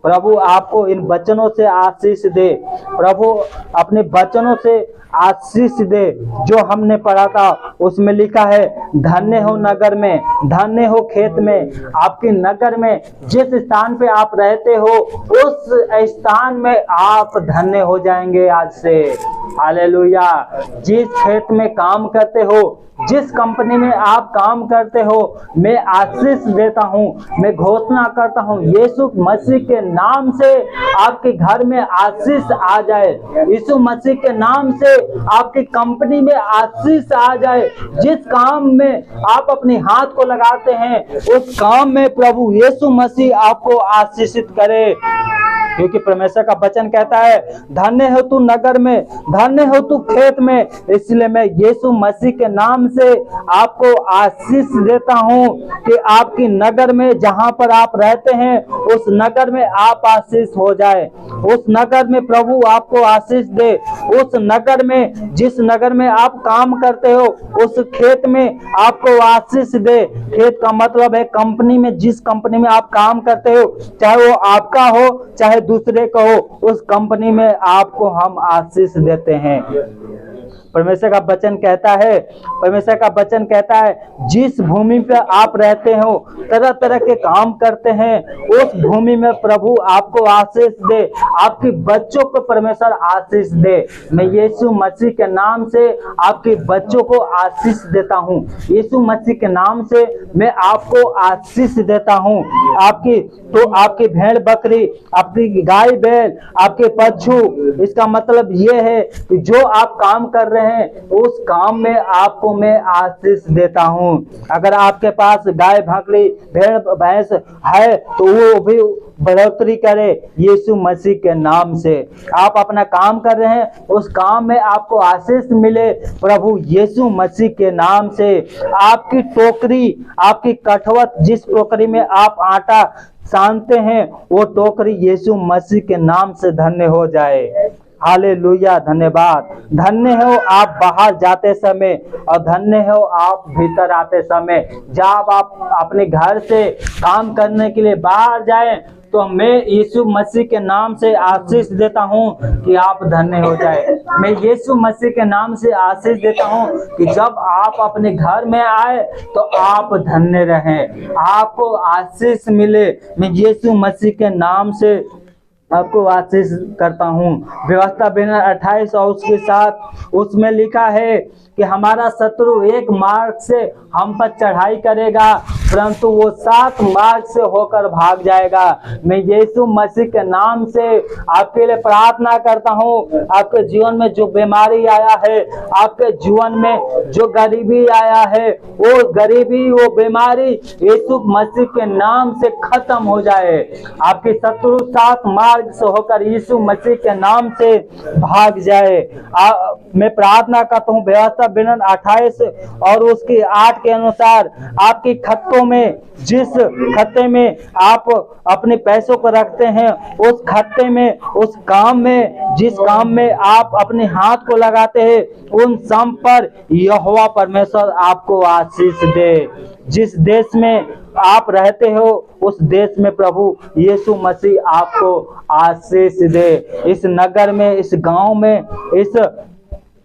प्रभु आपको इन वचनों से आशीष दे। प्रभु अपने वचनों से आशीष दे। जो हमने पढ़ा था उसमें लिखा है, धन्य हो नगर में, धन्य हो खेत में। आपके नगर में जिस स्थान पे आप रहते हो उस स्थान में आप धन्य हो जाएंगे आज से। हालेलुया। जिस खेत में काम करते हो, जिस कंपनी में आप काम करते हो, मैं आशीष देता हूं, मैं घोषणा करता हूं, यीशु मसीह के नाम से आपके घर में आशीष आ जाए। यीशु मसीह के नाम से आपकी कंपनी में आशीष आ जाए। जिस काम में आप अपने हाथ को लगाते हैं उस काम में प्रभु यीशु मसीह आपको आशीषित करे। क्योंकि परमेश्वर का वचन कहता है, धन्य हो तू नगर में, धन्य हो तू खेत में। इसलिए मैं यीशु मसीह के नाम से आपको आशीष देता हूं कि आपकी नगर में जहां पर आप रहते हैं उस नगर में आप आशीष हो जाए। उस नगर में प्रभु आपको आशीष दे। उस नगर में, जिस नगर में आप काम करते हो उस खेत में आपको आशीष दे। खेत का मतलब है कंपनी में, जिस कंपनी में आप काम करते हो, चाहे वो आपका हो चाहे दूसरे को हो, उस कंपनी में आपको हम आशीष देते हैं। परमेश्वर का वचन कहता है, परमेश्वर का वचन कहता है, जिस भूमि पे आप रहते हो, तरह तरह के काम करते हैं, उस भूमि में प्रभु आपको आशीष दे। आपके बच्चों को परमेश्वर आशीष दे। मैं यीशु मसीह के नाम से आपके बच्चों को आशीष देता हूँ। यीशु मसीह के नाम से मैं आपको आशीष देता हूँ। आपकी भेड़ बकरी, आपकी गाय बैल, आपके पशु, इसका मतलब ये है कि जो आप काम कर रहे हैं उस काम में आपको मैं आशीष देता हूं। अगर आपके पास गाय बकरी भेड़ भैंस है तो वो भी बढ़ोतरी करे यीशु मसीह के नाम से। आप अपना काम कर रहे हैं, उस काम में आपको आशीष मिले प्रभु यीशु मसीह के नाम से। आपकी टोकरी, आपकी कठवत, जिस टोकरी में आप आटा सानते हैं, वो टोकरी यीशु मसीह के नाम से धन्य हो जाए। हालेलुया, धन्यवाद। धन्य हो आप बाहर जाते समय और धन्य हो आप भीतर आते समय। जब आप अपने घर से काम करने के लिए बाहर जाएं तो मैं यीशु मसीह के नाम से आशीष देता हूं कि आप धन्य हो जाए। मैं यीशु मसीह के नाम से आशीष देता हूं कि जब आप अपने घर में आए तो आप धन्य रहें, आपको आशीष मिले। मैं यीशु मसीह के नाम से आपको आशीष करता हूँ। व्यवस्था बिना 28 और उसके साथ उसमें लिखा है कि हमारा शत्रु एक मार्ग से हम पर चढ़ाई करेगा परंतु वो 7 मार्ग से होकर भाग जाएगा। मैं यीशु मसीह के नाम से आपके लिए प्रार्थना करता हूँ। आपके जीवन में जो बीमारी आया है, आपके जीवन में जो गरीबी आया है, वो गरीबी, वो बीमारी यीशु मसीह के नाम से खत्म हो जाए। आपके शत्रु 7 मार्ग से होकर यीशु मसीह के नाम से भाग जाए। मैं प्रार्थना करता हूँ। व्यवस्था बिना 28 और उसकी 8 के अनुसार आपके खत्तों में, जिस खत्ते में आप अपने पैसों को रखते हैं, उस खत्ते में, उस काम में, जिस काम में आप अपने हाथ को लगाते हैं, उन सब पर यहोवा परमेश्वर आपको आशीष दे। जिस देश में आप रहते हो उस देश में प्रभु यीशु मसीह आपको आशीष दे। इस नगर में, इस गांव में, इस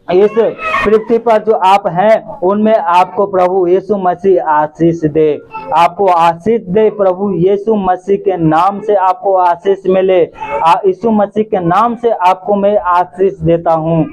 पृथ्वी पर जो आप हैं उनमें आपको प्रभु यीशु मसीह आशीष दे। आपको आशीष दे प्रभु यीशु मसीह के नाम से आपको आशीष मिले। यीशु मसीह के नाम से आपको मैं आशीष देता हूँ।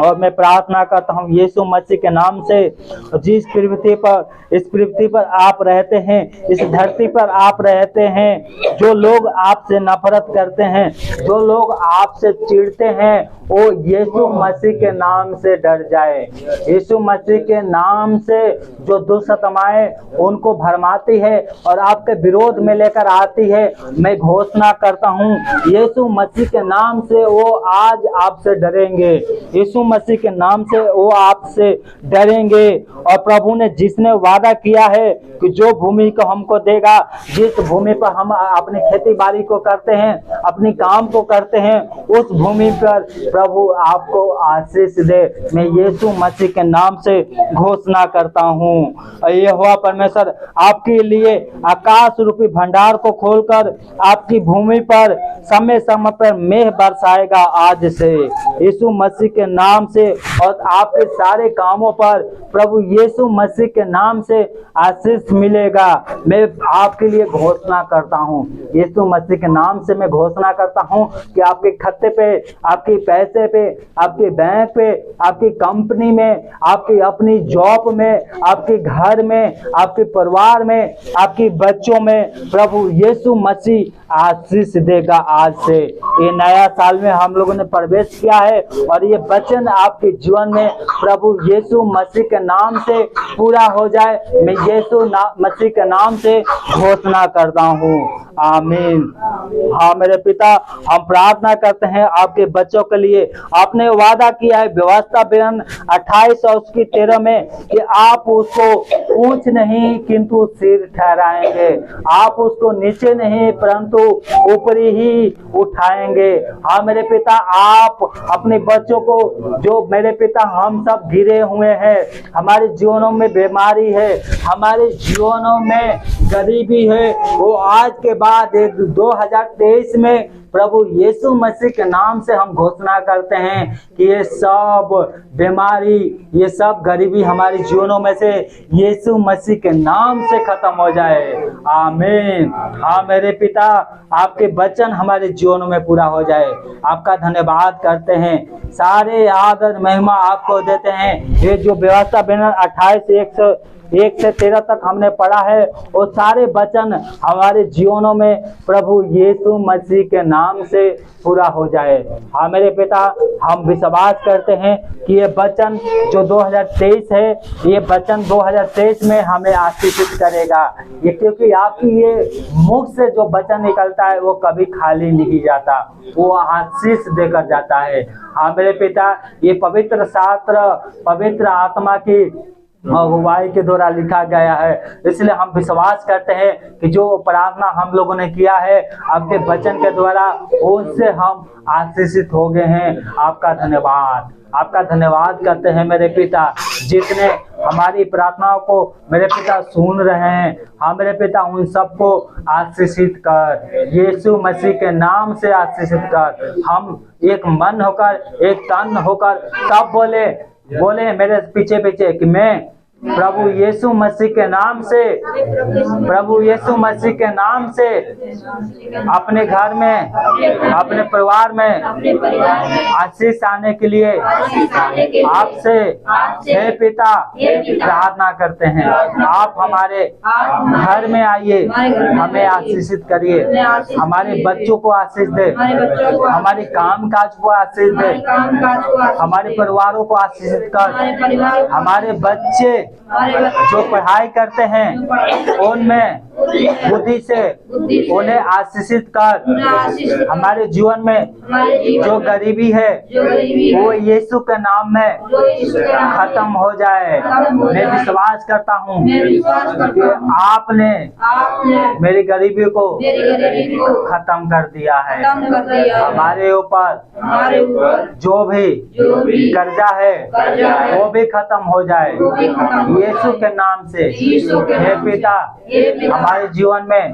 और मैं प्रार्थना करता हूँ यीशु मसीह के नाम से, जिस पृथ्वी पर, इस पृथ्वी पर आप रहते हैं, इस धरती पर आप रहते हैं, जो लोग आपसे नफरत करते हैं, जो लोग आपसे चिढ़ते हैं, वो यीशु मसीह के नाम से डर जाए। यीशु मसीह के नाम से जो दुष्टताएं उनको भरमाती है और आपके विरोध में लेकर आती है, मैं घोषणा करता हूँ यीशु मसीह के नाम से वो आज आपसे डरेंगे। यीशु मसीह के नाम से वो आपसे डरेंगे। और प्रभु ने जिसने वादा किया है कि जो भूमि को हमको देगा, जिस भूमि पर हम अपनी खेती बाड़ी को करते हैं, अपनी काम को करते हैं, उस भूमि पर प्रभु आपको आशीष दे। मैं यीशु मसीह के नाम से घोषणा करता हूँ। यहोवा परमेश्वर आपके लिए आकाश रूपी भंडार को खोलकर आपकी भूमि पर समय समय पर मेघ बरसाएगा आज से यीशु मसीह के नाम से, और आपके सारे कामों पर प्रभु यीशु मसीह के नाम से आशीष मिलेगा। मैं आपके लिए घोषणा करता हूँ, यीशु मसीह के नाम से मैं घोषणा करता हूँ कि आपके खाते पे, आपके पैसे पे, आपके बैंक पे, आपकी कंपनी में, आपकी अपनी जॉब में, आपके घर में, आपके परिवार में, आपके बच्चों में प्रभु यीशु मसीह आशीष देगा। आज से ये नया साल में हम लोगों ने प्रवेश किया है और ये वचन आपके जीवन में प्रभु यीशु मसीह के नाम से पूरा हो जाए। मैं यीशु मसीह के नाम से घोषणा करता हूँ, आमीन। हाँ मेरे पिता, हम प्रार्थना करते हैं आपके बच्चों के लिए। आपने वादा किया है व्यवस्था बयान 28 और उसकी 13 में कि आप उसको ऊंच नहीं किंतु सिर ठहराएंगे, आप उसको नीचे नहीं परंतु ऊपरी ही उठाएंगे। हाँ मेरे पिता, आप अपने बच्चों को, जो मेरे पिता हम सब घिरे हुए हैं, हमारे जीवनों में बीमारी है, हमारे जीवनों में गरीबी है, वो आज के बाद 2023 में प्रभु यीशु मसीह के नाम से हम घोषणा करते हैं कि ये सब बीमारी, ये सब गरीबी हमारे जीवनों में से यीशु मसीह के नाम से खत्म हो जाए, आमीन। हाँ मेरे पिता, आपके वचन हमारे जीवनों में पूरा हो जाए। आपका धन्यवाद करते हैं, सारे आदर महिमा आपको देते हैं। ये जो व्यवस्था बयान 28 1 से 13 तक हमने पढ़ा है, वो सारे वचन हमारे जीवनों में प्रभु यीशु मसीह के नाम से पूरा हो जाए। हाँ मेरे पिता, हम विश्वास करते हैं कि ये वचन जो 2023 है, ये वचन 2023 में हमें आशीषित करेगा। ये क्योंकि आपकी ये मुख से जो वचन निकलता है वो कभी खाली नहीं जाता, वो आशीष देकर जाता है। हाँ मेरे पिता, ये पवित्र शास्त्र पवित्र आत्मा की अगुवाई के द्वारा लिखा गया है, इसलिए हम विश्वास करते हैं कि जो प्रार्थना हम लोगों ने किया है आपके वचन के द्वारा, उससे हम आशीषित हो गए हैं। आपका धन्यवाद, आपका धन्यवाद करते हैं मेरे पिता, जितने हमारी प्रार्थनाओं को मेरे पिता सुन रहे हैं। हाँ मेरे पिता, उन सबको आशीषित कर, यीशु मसीह के नाम से आशीषित कर। हम एक मन होकर, एक तन होकर सब बोले मेरे पीछे पीछे कि मैं प्रभु यीशु मसीह के नाम से, प्रभु यीशु मसीह के नाम से अपने घर में, अपने परिवार में आशीष आने के लिए आपसे हे पिता प्रार्थना करते हैं। आप हमारे घर में आइए, हमें आशीषित करिए, हमारे बच्चों को आशीष दे, हमारे काम काज को आशीष दे, हमारे परिवारों को आशीषित कर। हमारे बच्चे जो पढ़ाई करते हैं उनमें बुद्धि से उन्हें आशीषित कर। हमारे जीवन में जो गरीबी है वो यीशु के नाम में खत्म हो जाए। मैं विश्वास करता हूँ कि आपने मेरी गरीबी को खत्म कर दिया है। हमारे ऊपर जो भी कर्जा है वो भी खत्म हो जाए यीशु के नाम से। हे पिता, हमारे जीवन में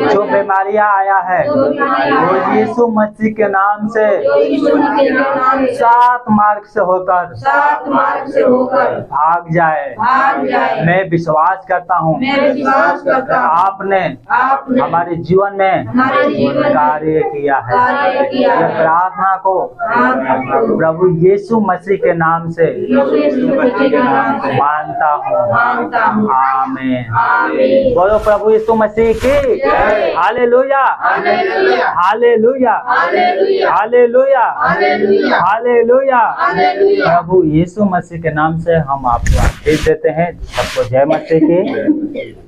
जो बीमारियां आया है वो यीशु मसीह के नाम से 7 मार्ग से होकर भाग जाए। मैं विश्वास करता हूँ आपने हमारे जीवन में कार्य किया है। यह प्रार्थना को प्रभु यीशु मसीह के नाम से मानता हूँ, आमीन। बोलो प्रभु यीशु मसीह की हालेलुया, हालेलुया, हालेलुया, हालेलुया। प्रभु यीशु मसीह के नाम से हम आपको आशीष देते हैं। सबको जय मसीह की।